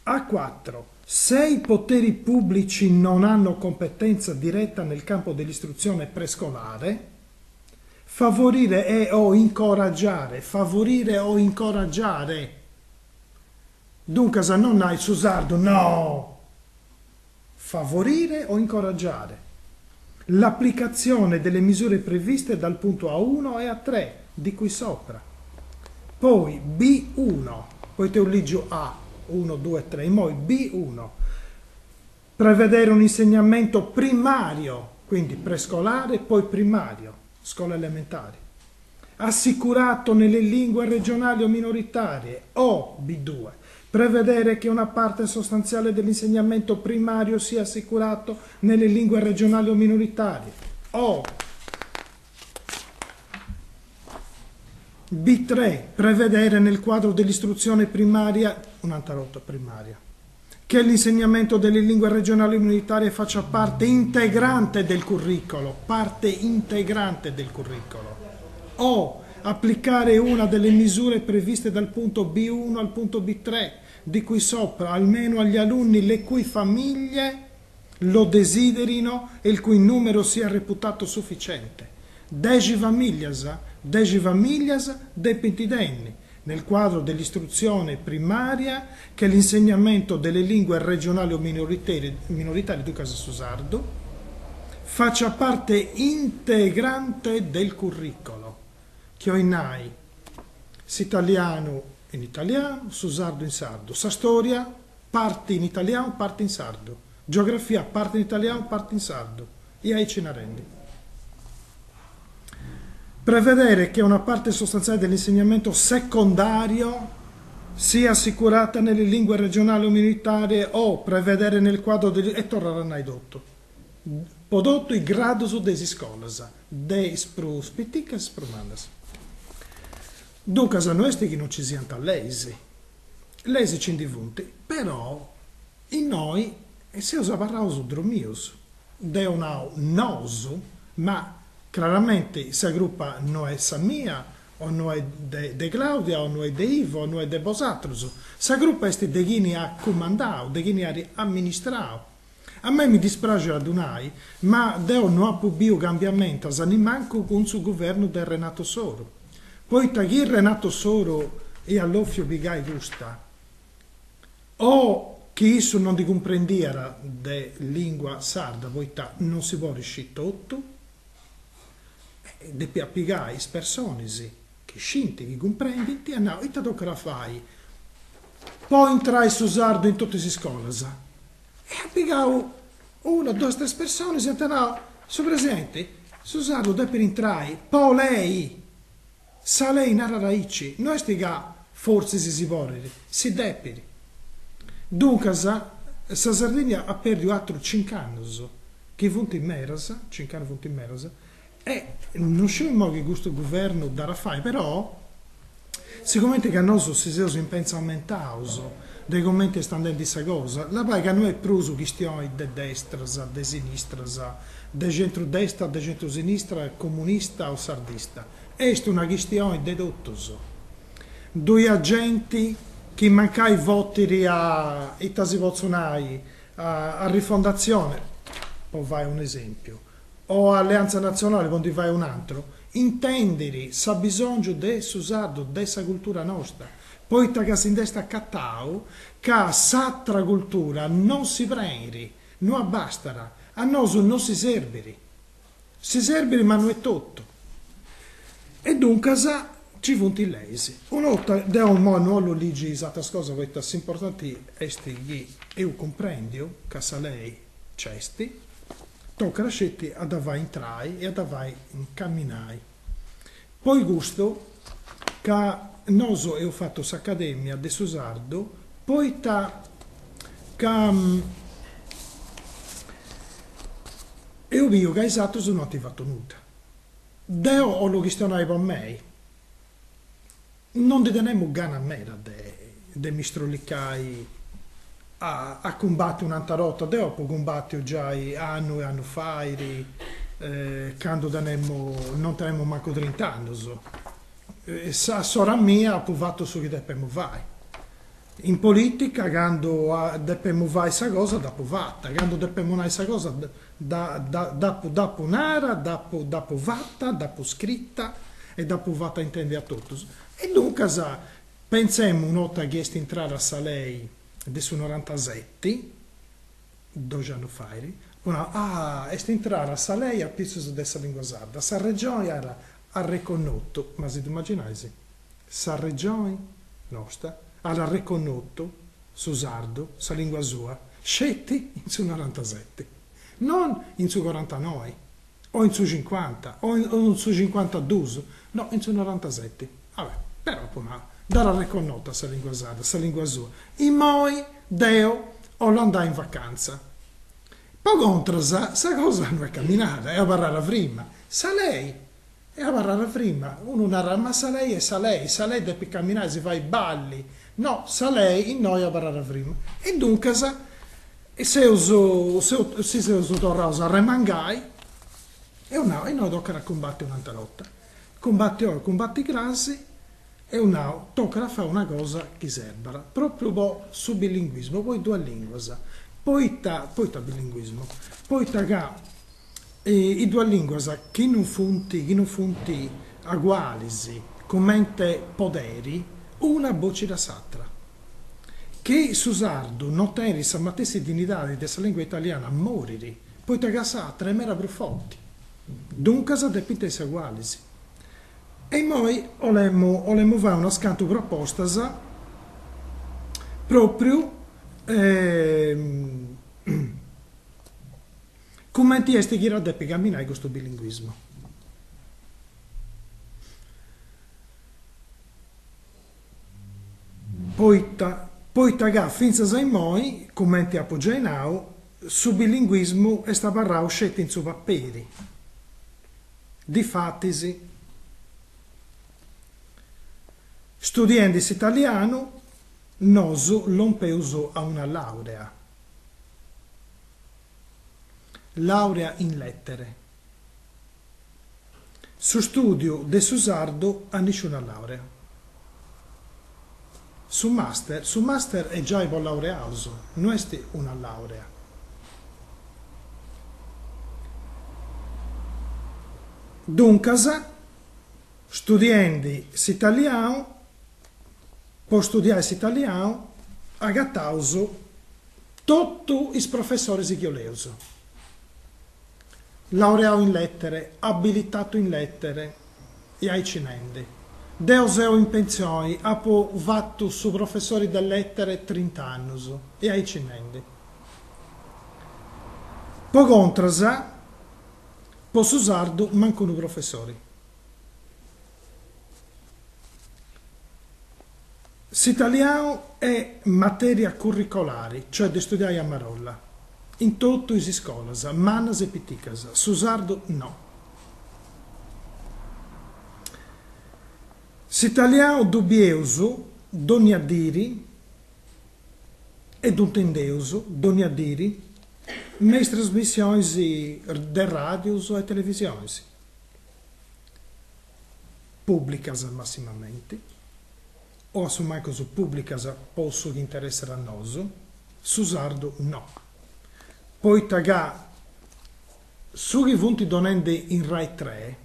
A4. Se i poteri pubblici non hanno competenza diretta nel campo dell'istruzione prescolare, favorire e o incoraggiare, favorire o incoraggiare. Dunque, se non hai susardo, no! Favorire o incoraggiare. L'applicazione delle misure previste dal punto A1 e A3, di qui sopra. Poi B1, poi te leggo A, 1, 2, 3, poi B1. Prevedere un insegnamento primario, quindi prescolare, poi primario, scuole elementari, assicurato nelle lingue regionali o minoritarie, o B2. Prevedere che una parte sostanziale dell'insegnamento primario sia assicurato nelle lingue regionali o minoritarie, o B3. Prevedere nel quadro dell'istruzione primaria, un'altra volta primaria, che l'insegnamento delle lingue regionali o minoritarie faccia parte integrante del curriculum, o applicare una delle misure previste dal punto B1 al punto B3 di qui sopra, almeno agli alunni le cui famiglie lo desiderino e il cui numero sia reputato sufficiente. 10 famiglie dependenti nel quadro dell'istruzione primaria che l'insegnamento delle lingue regionali o minoritarie di caso susardo faccia parte integrante del curriculum. Che ho in AI, s'italiano in italiano, susardo in sardo, sa storia, parte in italiano, parte in sardo, geografia, parte in italiano, parte in sardo, e ai ce ne rendi. Prevedere che una parte sostanziale dell'insegnamento secondario sia assicurata nelle lingue regionali o minoritarie, o prevedere nel quadro e torneranno dotto. Podotto i grado su desi scolas, dei spruspiticas sprumandas. Dunque, a noi che non ci siano lesi ci indivunti, però in noi si usa parlare dromius, de un nosu, ma chiaramente si aggruppa non è Samia, o non è de Claudia, o non è de Ivo, o non è de Bosatrus, si aggruppa questi de chi ha comandato, de chi ha amministrato. A me mi dispiace radunai, ma deo non ha più cambiamento, se manco con il governo del Renato Soro. Poi tagli Renato Soro e all'offio bigai gusta, o chi isso non di comprendiera de lingua sarda, poi non si può riuscire tutto, de piapigai personisi che scinti, che comprendi, ti hanno, e ti toccherà fai. Poi entrai su sardo in tutte le scuole, e appigau una, due, tre persone, si hanno, su presente, su sardo de per entrai, poi lei, sa lei nara raici, noi stiga forse si vorrei, si deperi. Dunque, sa Sardegna ha perduto altro 5 anni, che vunti in merasa, 5 anni vunti in merasa, e non so che questo governo darà fare, però, sicuramente che a noi si sono in pensamento, dei commenti stanno di questa cosa, la poi che a noi è pruso questioni di destra, di sinistra, di centro-destra, di centro-sinistra, comunista o sardista. È una questione di tuttos. Due agenti che mancai voti a Itasi a rifondazione, poi vai un esempio, o Alleanza Nazionale, quando vai un altro, intendere sa bisogno di susardo, dessa cultura nostra. Poi che si indesta a Cattau, che s'altra cultura non si prendi, non abbastarà, a noi non si serveri. Si serveri ma non è tutto. E dunque ci vunti lesi. Una volta da un modo non lo leggi esatta cosa, questa è importante, io comprendio che se lei cesti, tocca lasciarti ad avai entrai e ad avai camminai. Poi gusto che noso ho fatto s'accademia de Susardo, poi che io vi che esatto sono attivato nuda. Deo o lo questionai per me, non deteniamo gana a me de mistrollicai a combattere un'altra rotta, dopo combattere già anno e anno fa, quando non tenemo manco 30 anni. Sora mia ha provato su che dobbiamo fare. In politica, quando dobbiamo fare questa cosa, dopo fatta. Quando dobbiamo fare questa cosa, dopo nara, dopo fatta, dopo scritta e dopo fatta intende a tutti. E dunque, pensiamo un'altra che è entrare a Salei adesso 97, 2 anni fa, è entrare a Salei a pizzo dessa lingua sarda. Sa regione era ha riconosciuto, ma se tu immaginai, sa regione nostra ha riconosciuto su sardo, sa lingua sua, scetti in su 97, non in su 49, o in su 50, o in su 52, no, in su 97. Vabbè, però dare riconosciuta sa lingua sarda, sa lingua sua. I moi, deo, o l'andai in vacanza. Poi contro, sa cosa non è camminare, è a barrare prima. Sa lei, è a barrare prima. Uno narra, ma sa lei, sa lei deve camminare, si fa i balli. No, sa lei, in noi a barrare prima. E dunque, se uso torrosa remangai, e noi tocca combattere un'altra lotta. Combatti grassi, e tocca fare una cosa che serve, proprio su bilinguismo, poi 2 lingue. Poi ta bilinguismo, poi i 2 lingue che non funti uguali, commente poderi, una voce da satra. Che su sardo non teri sa matessi dignità della lingua italiana moriri, poi ta satra era più forti. Dunque sa depitesi uguali. E noi volemo fare una scanto proposta proprio come ti esti che deve camminare questo bilinguismo. Poi taga finza sai moi come ti appoggiai su bilinguismo e sta barrao scetti in su papperi. Difattisi studiando italiano noso lompeuso a una laurea in lettere. Su studio de Susardo a nessuna laurea. Su master è già il laureato, non è una laurea. Dunque, studiando italiano, può studiare italiano, agattauso tutti i professori sigoleuso. Laureato in lettere, abilitato in lettere, e ai cinendi. Deuseo in pensione, ha fatto su professori delle lettere 30 anni, e ai cinendi. Poi contra, posso usarlo mancano professori. L'italiano è materia curricolare, cioè di studiare a Marolla, in tutte le scuole, manas e piticas, su sardo no. L'italiano dubbioso, doni a diri, e duntendeuso, doni a diri, nelle trasmissioni di radio e televisione, pubblicas massimamente, o su mai cosa pubblica posso che interessare a noi, su sardo no. Poi taga su che punti donende in Rai 3,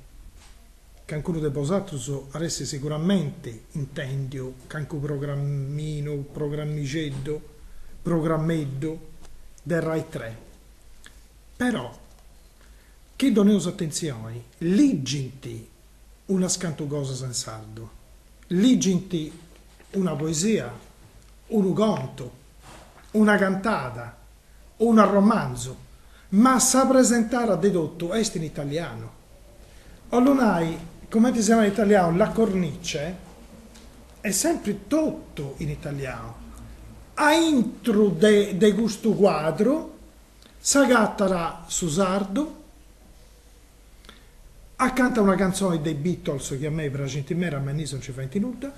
che ancora de posatus adesso sicuramente intendio che anche programmeddo del Rai 3. Però che doneus attenzione, liginti una scantugosa in sardo, liginti una poesia, un ugonto, una cantata, un romanzo, ma sa presentare a dedotto est in italiano. O non hai, come si chiama in italiano, la cornice, è sempre tutto in italiano. A intro de gusto quadro, s'agattara su sardo, accanta una canzone dei Beatles che a me veramente mera, a me non ci fa nulla.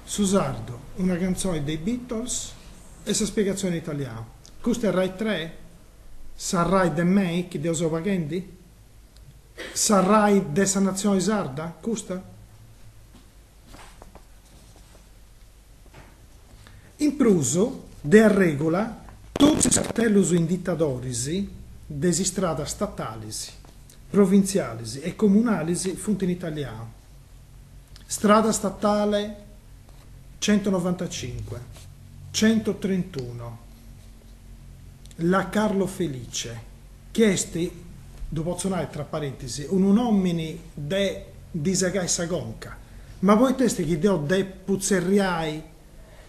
Su sardo, una canzone dei Beatles e sa spiegazione in italiano. Questo è Rai 3? Sarrai de me che Dio so paghendi? Sarrai dessa nazione sarda? Questa? In pruso, de a regola, tutti i cartellos inditadorisi desi strada statalisi, provinzialisi e comunalisi funt in italiano. Strada statale 195, 131, la Carlo Felice, chiesti, dopo zonare tra parentesi, un uomini de disagai sagonca, ma voi testi che deo de puzzerriai,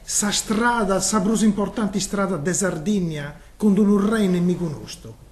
sa strada, sa brus importanti strada de Sardigna, con un re nemico nostro.